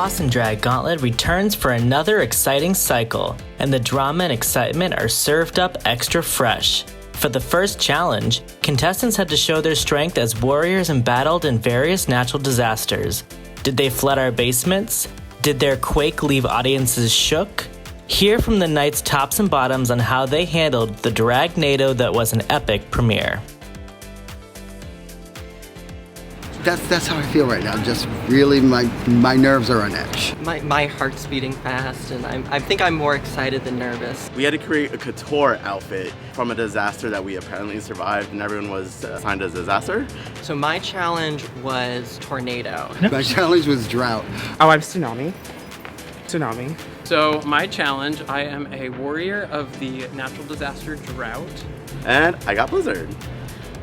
Boston Drag Gauntlet returns for another exciting cycle, and the drama and excitement are served up extra fresh. For the first challenge, contestants had to show their strength as warriors embattled in various natural disasters. Did they flood our basements? Did their quake leave audiences shook? Hear from the night's tops and bottoms on how they handled the dragnado that was an epic premiere. That's how I feel right now. Just really, my nerves are on edge. My heart's beating fast, and I think I'm more excited than nervous. We had to create a couture outfit from a disaster that we apparently survived, and everyone was assigned as a disaster. So my challenge was tornado. My challenge was drought. Oh, I'm tsunami. So my challenge, I am a warrior of the natural disaster drought. And I got blizzard.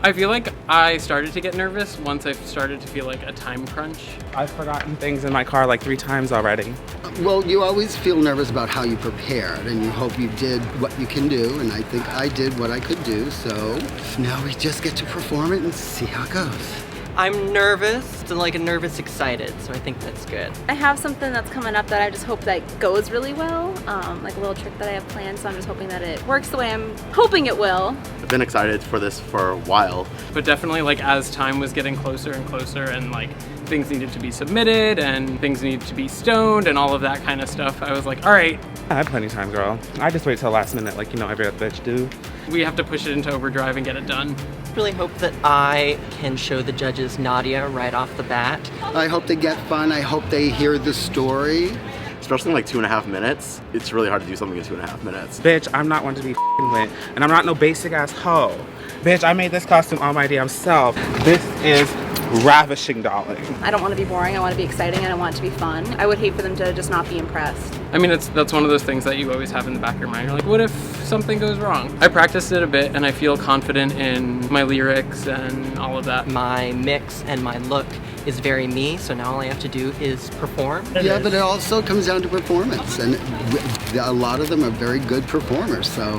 I feel like I started to get nervous once I started to feel like a time crunch. I've forgotten things in my car like 3 times already. Well, you always feel nervous about how you prepared, and you hope you did what you can do, and I think I did what I could do, so now we just get to perform it and see how it goes. I'm nervous, and like a nervous excited, so I think that's good. I have something that's coming up that I just hope that goes really well, like a little trick that I have planned, so I'm just hoping that it works the way I'm hoping it will. I've been excited for this for a while. But definitely like as time was getting closer and closer and like things needed to be submitted and things needed to be stoned and all of that kind of stuff, I was like, all right. I had plenty of time, girl. I just wait till the last minute like, every other bitch do. We have to push it into overdrive and get it done. Really hope that I can show the judges Nadia right off the bat. I hope they get fun. I hope they hear the story. Especially in like 2.5 minutes. It's really hard to do something in 2.5 minutes. Bitch, I'm not one to be with, and I'm not no basic ass hoe. Bitch, I made this costume all my damn self. This is ravishing, darling. I don't want to be boring, I want to be exciting, and I want it to be fun. I would hate for them to just not be impressed. I mean, that's one of those things that you always have in the back of your mind. You're like, what if something goes wrong? I practiced it a bit and I feel confident in my lyrics and all of that. My mix and my look is very me, so now all I have to do is perform. Yeah, but it also comes down to performance, and a lot of them are very good performers, so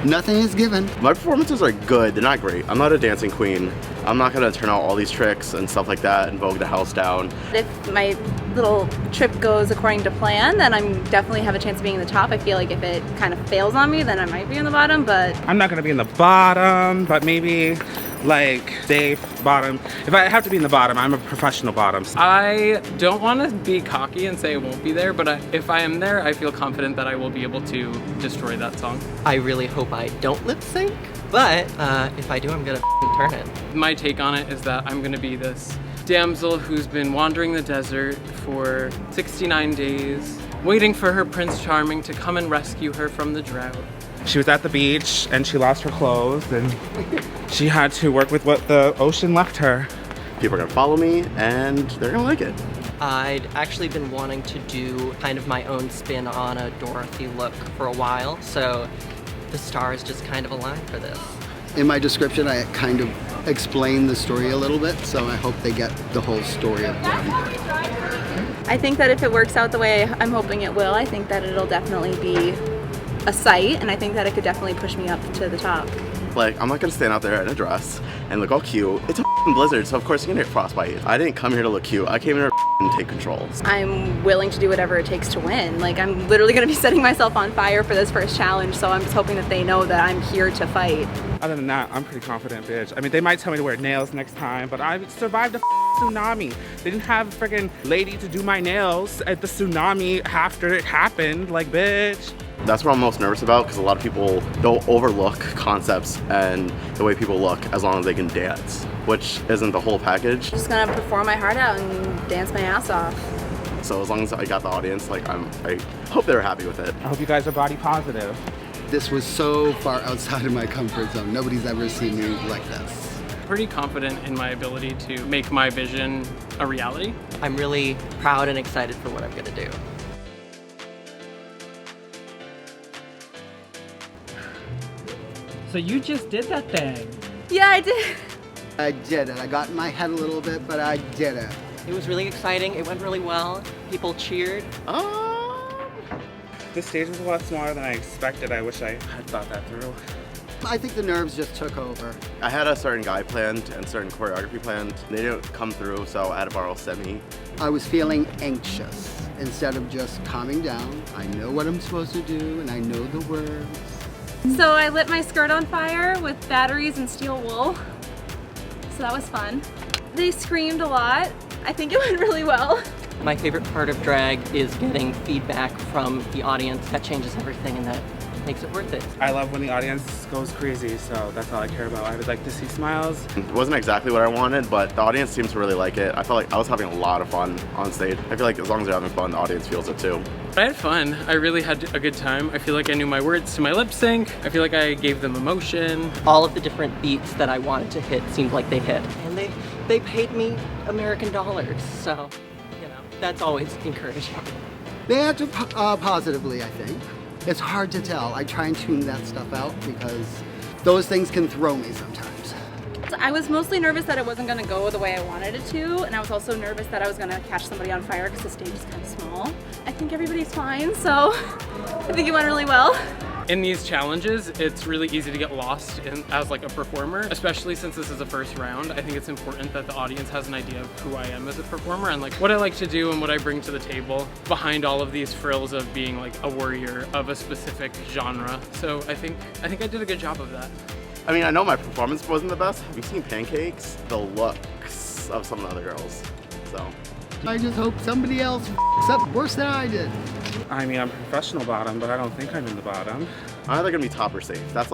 nothing is given. My performances are good, they're not great. I'm not a dancing queen. I'm not gonna turn out all these tricks and stuff like that and vogue the house down. If my little trip goes according to plan, then I'm definitely have a chance of being in the top. I feel like if it kind of fails on me, then I might be in the bottom, but... I'm not gonna be in the bottom, but maybe like safe bottom. If I have to be in the bottom, I'm a professional bottom. I don't want to be cocky and say it won't be there, but if I am there, I feel confident that I will be able to destroy that song. I really hope I don't lip sync, but if I do, I'm gonna turn it. My take on it is that I'm gonna be this damsel who's been wandering the desert for 69 days, waiting for her Prince Charming to come and rescue her from the drought. She was at the beach and she lost her clothes and she had to work with what the ocean left her. People are gonna follow me and they're gonna like it. I'd actually been wanting to do kind of my own spin on a Dorothy look for a while, so the stars just kind of aligned for this. In my description, I kind of explain the story a little bit, so I hope they get the whole story of what I'm doing. I think that if it works out the way I'm hoping it will, I think that it'll definitely be a sight, and I think that it could definitely push me up to the top. Like, I'm not gonna stand out there in a dress and look all cute. It's a blizzard, so of course you're gonna get frostbite. I didn't come here to look cute. I came here to take control. I'm willing to do whatever it takes to win. Like, I'm literally gonna be setting myself on fire for this first challenge, so I'm just hoping that they know that I'm here to fight. Other than that, I'm pretty confident, bitch. I mean, they might tell me to wear nails next time, but I survived a tsunami. They didn't have a freaking lady to do my nails at the tsunami after it happened, like, bitch. That's what I'm most nervous about, because a lot of people don't overlook concepts and the way people look as long as they can dance, which isn't the whole package. Just gonna perform my heart out and dance my ass off. So as long as I got the audience, like, I hope they're happy with it. I hope you guys are body positive. This was so far outside of my comfort zone. Nobody's ever seen me like this. Pretty confident in my ability to make my vision a reality. I'm really proud and excited for what I'm gonna do. So you just did that thing. Yeah, I did. I did it. I got in my head a little bit, but I did it. It was really exciting, it went really well, people cheered. This stage was a lot smaller than I expected. I wish I had thought that through. I think the nerves just took over. I had a certain guy planned and certain choreography planned. They didn't come through, so I had to borrow Semi. I was feeling anxious instead of just calming down. I know what I'm supposed to do and I know the words. So I lit my skirt on fire with batteries and steel wool. So that was fun. They screamed a lot. I think it went really well. My favorite part of drag is getting feedback from the audience. That changes everything and that makes it worth it. I love when the audience goes crazy, so that's all I care about. I would like to see smiles. It wasn't exactly what I wanted, but the audience seemed to really like it. I felt like I was having a lot of fun on stage. I feel like as long as you're having fun, the audience feels it too. I had fun. I really had a good time. I feel like I knew my words to my lip sync. I feel like I gave them emotion. All of the different beats that I wanted to hit seemed like they hit. And they paid me American dollars, so, you know, that's always encouraging. They acted positively, I think. It's hard to tell. I try and tune that stuff out because those things can throw me sometimes. I was mostly nervous that it wasn't going to go the way I wanted it to, and I was also nervous that I was going to catch somebody on fire because the stage is kind of small. I think everybody's fine, so I think it went really well. In these challenges, it's really easy to get lost as like a performer, especially since this is the first round. I think it's important that the audience has an idea of who I am as a performer and like what I like to do and what I bring to the table behind all of these frills of being like a warrior of a specific genre. So I think I did a good job of that. I mean, I know my performance wasn't the best. Have you seen Pancakes? The looks of some of the other girls, so. I just hope somebody else f***s up worse than I did. I mean, I'm professional bottom, but I don't think I'm in the bottom. I'm either gonna be top or safe. That's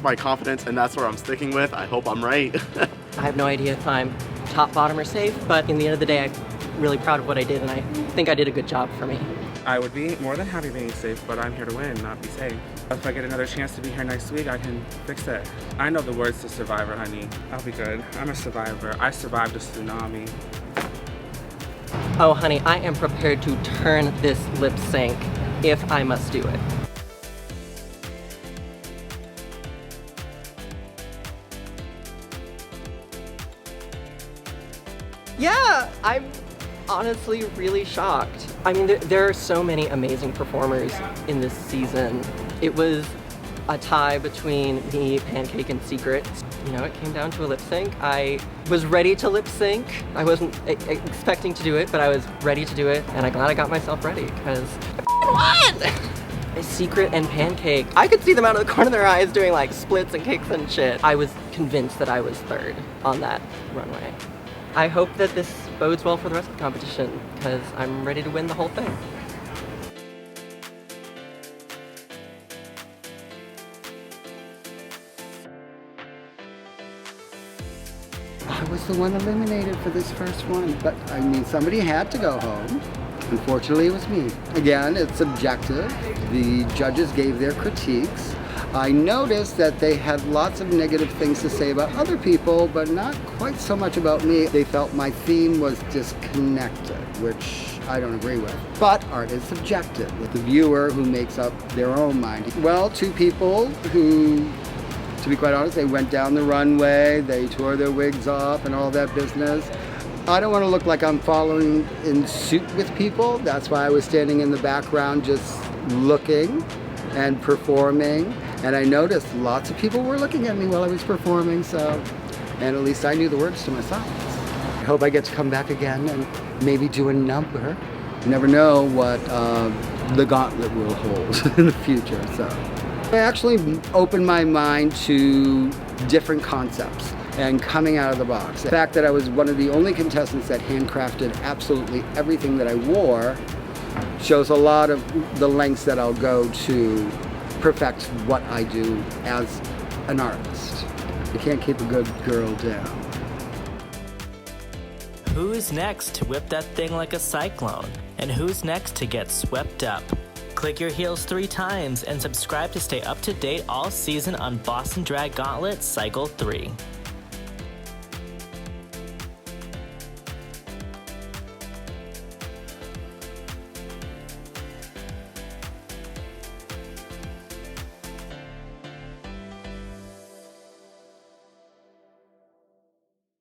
my confidence and that's where I'm sticking with. I hope I'm right. I have no idea if I'm top, bottom, or safe, but in the end of the day, I'm really proud of what I did, and I think I did a good job for me. I would be more than happy being safe, but I'm here to win, not be safe. If I get another chance to be here next week, I can fix it. I know the words to Survivor, honey. I'll be good. I'm a survivor. I survived a tsunami. Oh, honey, I am prepared to turn this lip sync if I must do it. Yeah, I'm honestly really shocked. I mean, there are so many amazing performers in this season. It was a tie between me, Pancake, and Secret. You know, it came down to a lip sync. I was ready to lip sync. I wasn't expecting to do it, but I was ready to do it, and I'm glad I got myself ready, because I won! Secret and Pancake, I could see them out of the corner of their eyes doing like splits and kicks and shit. I was convinced that I was third on that runway. I hope that this bodes well for the rest of the competition, because I'm ready to win the whole thing. I was the one eliminated for this first one, but I mean, somebody had to go home. Unfortunately, it was me. Again, it's subjective. The judges gave their critiques. I noticed that they had lots of negative things to say about other people, but not quite so much about me. They felt my theme was disconnected, which I don't agree with. But art is subjective, with the viewer who makes up their own mind. Well, two people who, to be quite honest, they went down the runway, they tore their wigs off and all that business. I don't want to look like I'm following in suit with people. That's why I was standing in the background just looking and performing. And I noticed lots of people were looking at me while I was performing, so, and at least I knew the words to my songs. I hope I get to come back again and maybe do a number. You never know what the Gauntlet will hold in the future, so. I actually opened my mind to different concepts and coming out of the box. The fact that I was one of the only contestants that handcrafted absolutely everything that I wore shows a lot of the lengths that I'll go to perfect what I do as an artist. You can't keep a good girl down. Who's next to whip that thing like a cyclone? And who's next to get swept up? Click your heels 3 times and subscribe to stay up to date all season on Boston Drag Gauntlet Cycle 3.